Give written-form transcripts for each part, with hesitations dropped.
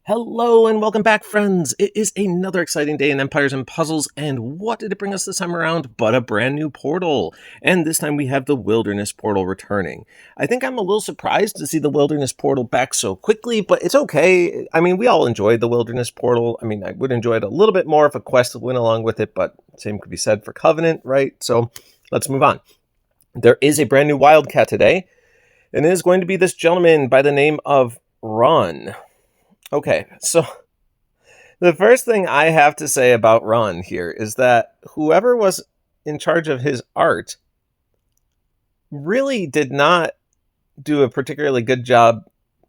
Hello and welcome back, friends. It is another exciting day in Empires and Puzzles, and what did it bring us this time around but a brand new portal? And this time we have the Wilderness Portal returning. I think I'm a little surprised to see the Wilderness Portal back so quickly, but it's okay. I mean, we all enjoyed the Wilderness Portal. I mean, I would enjoy it a little bit more if a quest went along with it, but same could be said for Covenant, right? So let's move on. There is a brand new Wildcat today, and it is going to be this gentleman by the name of Rawn. Okay, so the first thing I have to say about Rawn here is that whoever was in charge of his art really did not do a particularly good job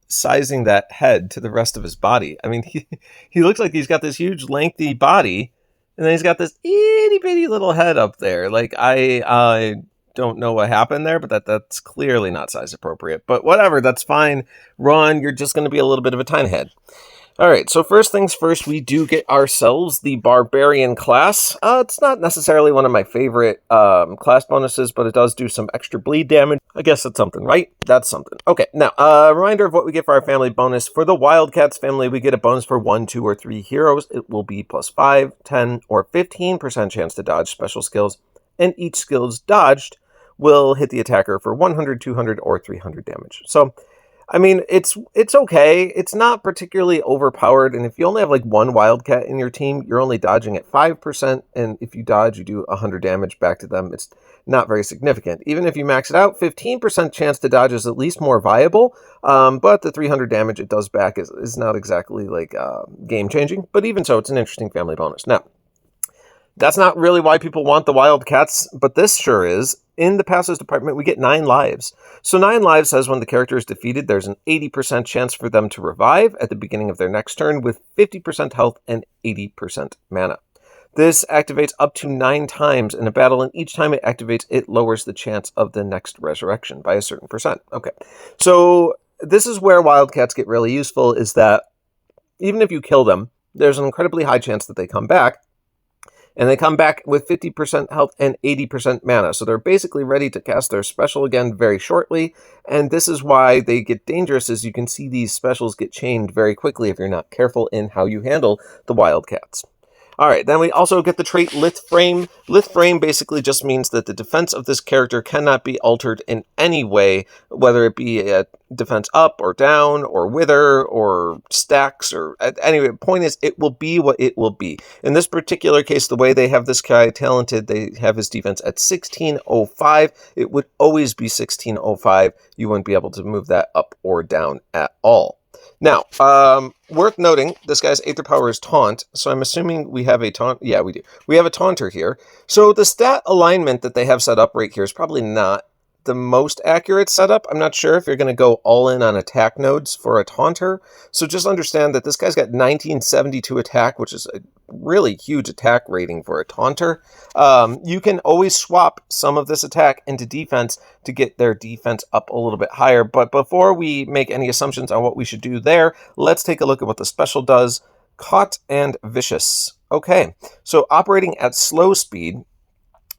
sizing that head to the rest of his body. I mean, he looks like he's got this huge lengthy body, and then he's got this itty bitty little head up there. Like, I don't know what happened there, but that's clearly not size appropriate. But whatever, that's fine. Ron, you're just going to be a little bit of a tiny head. All right, so first things first, we do get ourselves the Barbarian class. It's not necessarily one of my favorite class bonuses, but it does do some extra bleed damage. I guess that's something, right? That's something. Okay, now, reminder of what we get for our family bonus. For the Wildcats family, we get a bonus for 1, 2, or 3 heroes. It will be plus 5, 10, or 15% chance to dodge special skills, and each skills dodged will hit the attacker for 100, 200, or 300 damage. So, I mean, it's okay. It's not particularly overpowered, and if you only have like one Wildcat in your team, you're only dodging at 5%, and if you dodge, you do 100 damage back to them. It's not very significant. Even if you max it out, 15% chance to dodge is at least more viable, but the 300 damage it does back is not exactly like game-changing, but even so, it's an interesting family bonus. Now, that's not really why people want the Wildcats, but this sure is. In the passives department, we get 9 lives. So 9 lives says when the character is defeated, there's an 80% chance for them to revive at the beginning of their next turn with 50% health and 80% mana. This activates up to 9 times in a battle, and each time it activates, it lowers the chance of the next resurrection by a certain percent. Okay, so this is where Wildcats get really useful, is that even if you kill them, there's an incredibly high chance that they come back. And they come back with 50% health and 80% mana. So they're basically ready to cast their special again very shortly. And this is why they get dangerous, as you can see these specials get chained very quickly if you're not careful in how you handle the Wildcats. All right, then we also get the trait Lith Frame. Lith Frame basically just means that the defense of this character cannot be altered in any way, whether it be a defense up or down or wither or stacks or anyway. The point is, it will be what it will be. In this particular case, the way they have this guy talented, they have his defense at 1605. It would always be 1605. You wouldn't be able to move that up or down at all. Now, worth noting, this guy's Aether Power is Taunt, so I'm assuming we have a Taunt. Yeah, we do. We have a Taunter here. So the stat alignment that they have set up right here is probably not the most accurate setup. I'm not sure if you're going to go all in on attack nodes for a Taunter. So just understand that this guy's got 1972 attack, which is a really huge attack rating for a Taunter. You can always swap some of this attack into defense to get their defense up a little bit higher. But before we make any assumptions on what we should do there, let's take a look at what the special does. Caught and Vicious. Okay, so operating at slow speed,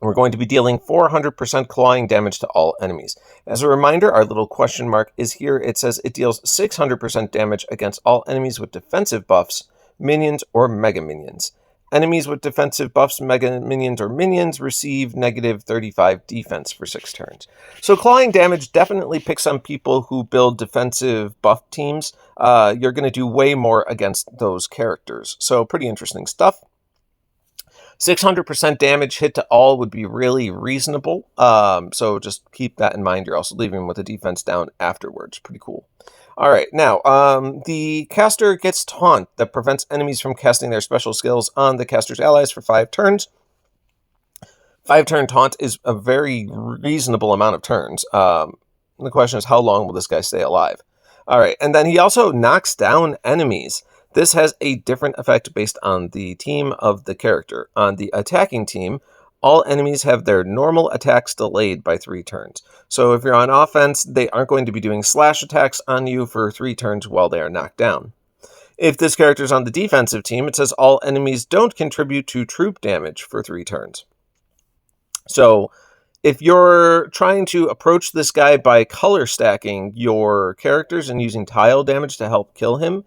we're going to be dealing 400% clawing damage to all enemies. As a reminder, our little question mark is here. It says it deals 600% damage against all enemies with defensive buffs, minions, or mega minions. Enemies with defensive buffs, mega minions, or minions receive negative 35 defense for 6 turns. So clawing damage definitely picks on people who build defensive buff teams. You're going to do way more against those characters. So pretty interesting stuff. 600% damage hit to all would be really reasonable. So just keep that in mind. You're also leaving with the defense down afterwards. Pretty cool. All right, now, the caster gets Taunt that prevents enemies from casting their special skills on the caster's allies for 5 turns. 5-turn Taunt is a very reasonable amount of turns. The question is, how long will this guy stay alive? All right, and then he also knocks down enemies. This has a different effect based on the team of the character. On the attacking team, all enemies have their normal attacks delayed by 3 turns. So if you're on offense, they aren't going to be doing slash attacks on you for 3 turns while they are knocked down. If this character's on the defensive team, it says all enemies don't contribute to troop damage for 3 turns. So If you're trying to approach this guy by color stacking your characters and using tile damage to help kill him,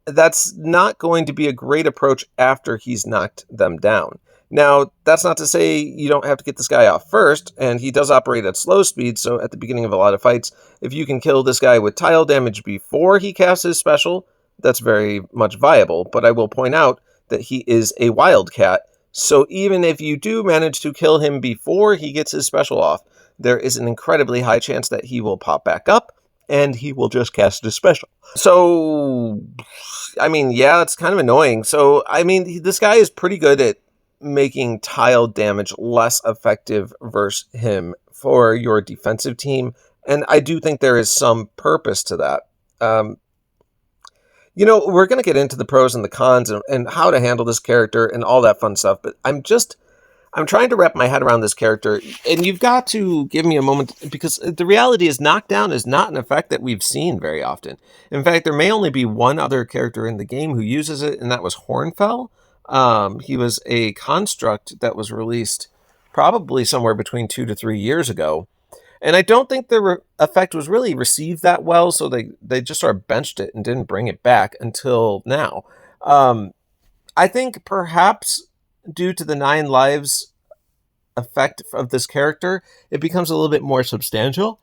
that's not going to be a great approach after he's knocked them down. Now, that's not to say you don't have to get this guy off first, and he does operate at slow speed, so at the beginning of a lot of fights, if you can kill this guy with tile damage before he casts his special, that's very much viable. But I will point out that he is a wildcat, so even if you do manage to kill him before he gets his special off, there is an incredibly high chance that he will pop back up, and he will just cast his special. So, I mean, yeah, it's kind of annoying. So, I mean, this guy is pretty good at making tile damage less effective versus him for your defensive team. And I do think there is some purpose to that. We're going to get into the pros and the cons and how to handle this character and all that fun stuff. But I'm trying to wrap my head around this character, and you've got to give me a moment, because the reality is knockdown is not an effect that we've seen very often. In fact, there may only be one other character in the game who uses it, and that was Hornfell. He was a construct that was released probably somewhere between 2 to 3 years ago. And I don't think the effect was really received that well, so they just sort of benched it and didn't bring it back until now. I think perhaps due to the 9 lives effect of this character, it becomes a little bit more substantial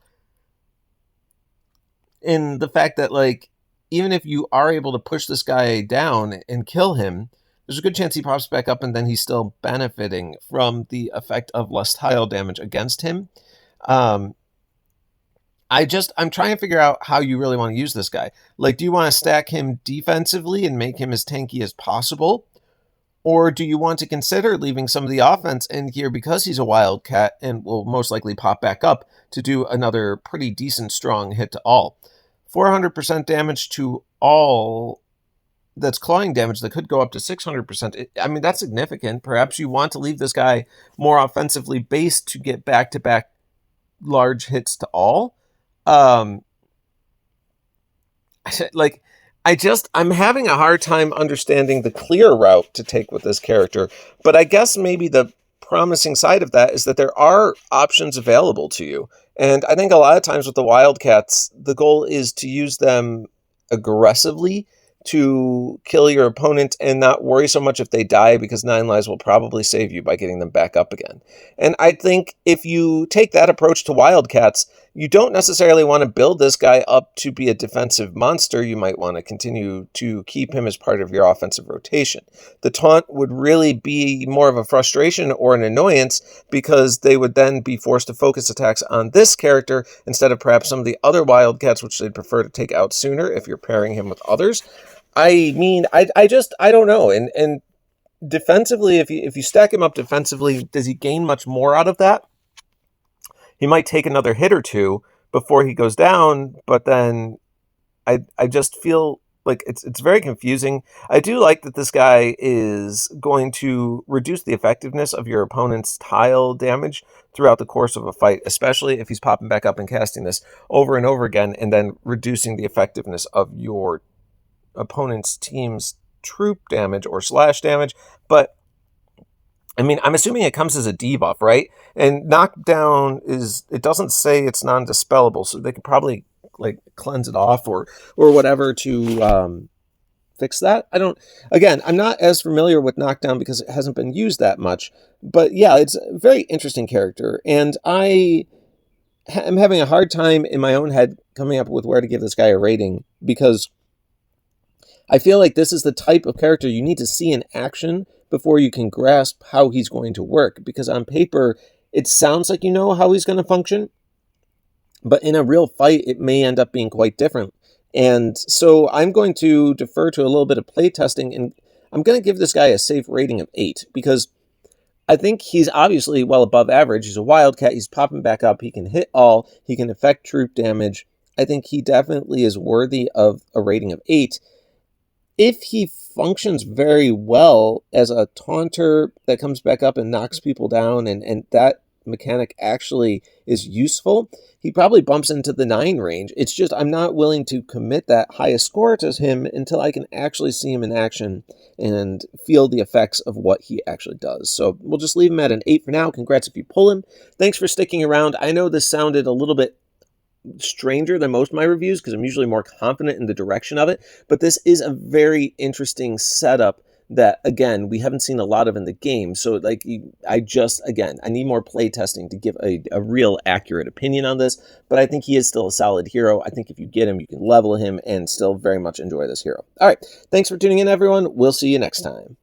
in the fact that, like, even if you are able to push this guy down and kill him, there's a good chance he pops back up and then he's still benefiting from the effect of less tile damage against him. I'm trying to figure out how you really want to use this guy. Like, do you want to stack him defensively and make him as tanky as possible? Or do you want to consider leaving some of the offense in here because he's a wildcat and will most likely pop back up to do another pretty decent strong hit to all? 400% damage to all, that's clawing damage that could go up to 600%. I mean, that's significant. Perhaps you want to leave this guy more offensively based to get back-to-back large hits to all. I'm having a hard time understanding the clear route to take with this character, but I guess maybe the promising side of that is that there are options available to you. And I think a lot of times with the Wildcats, the goal is to use them aggressively to kill your opponent and not worry so much if they die, because 9 lives will probably save you by getting them back up again. And I think if you take that approach to Wildcats, you don't necessarily want to build this guy up to be a defensive monster. You might want to continue to keep him as part of your offensive rotation. The taunt would really be more of a frustration or an annoyance, because they would then be forced to focus attacks on this character instead of perhaps some of the other Wildcats, which they'd prefer to take out sooner if you're pairing him with others. I mean, I don't know. And defensively, if you stack him up defensively, does he gain much more out of that? He might take another hit or two before he goes down, but then I just feel like it's very confusing. I do like that this guy is going to reduce the effectiveness of your opponent's tile damage throughout the course of a fight, especially if he's popping back up and casting this over and over again, and then reducing the effectiveness of your opponent's team's troop damage or slash damage. But I mean, I'm assuming it comes as a debuff, right? And knockdown it doesn't say it's non-dispellable, so they could probably like cleanse it off or whatever to fix that. I'm not as familiar with knockdown because it hasn't been used that much. But yeah, it's a very interesting character, and I am having a hard time in my own head coming up with where to give this guy a rating, because I feel like this is the type of character you need to see in action before you can grasp how he's going to work. Because on paper, it sounds like you know how he's going to function, but in a real fight, it may end up being quite different. And so I'm going to defer to a little bit of playtesting, and I'm going to give this guy a safe rating of 8, because I think he's obviously well above average. He's a wildcat. He's popping back up. He can hit all. He can affect troop damage. I think he definitely is worthy of a rating of 8. If he functions very well as a taunter that comes back up and knocks people down, and that mechanic actually is useful, he probably bumps into the 9 range. It's just I'm not willing to commit that highest score to him until I can actually see him in action and feel the effects of what he actually does. So we'll just leave him at an 8 for now. Congrats if you pull him. Thanks for sticking around. I know this sounded a little bit stranger than most of my reviews because I'm usually more confident in the direction of it, but this is a very interesting setup that, again, we haven't seen a lot of in the game. So like, I need more play testing to give a real accurate opinion on this, but I think he is still a solid hero. I think if you get him, you can level him and still very much enjoy this hero. All right, thanks for tuning in, everyone. We'll see you next time.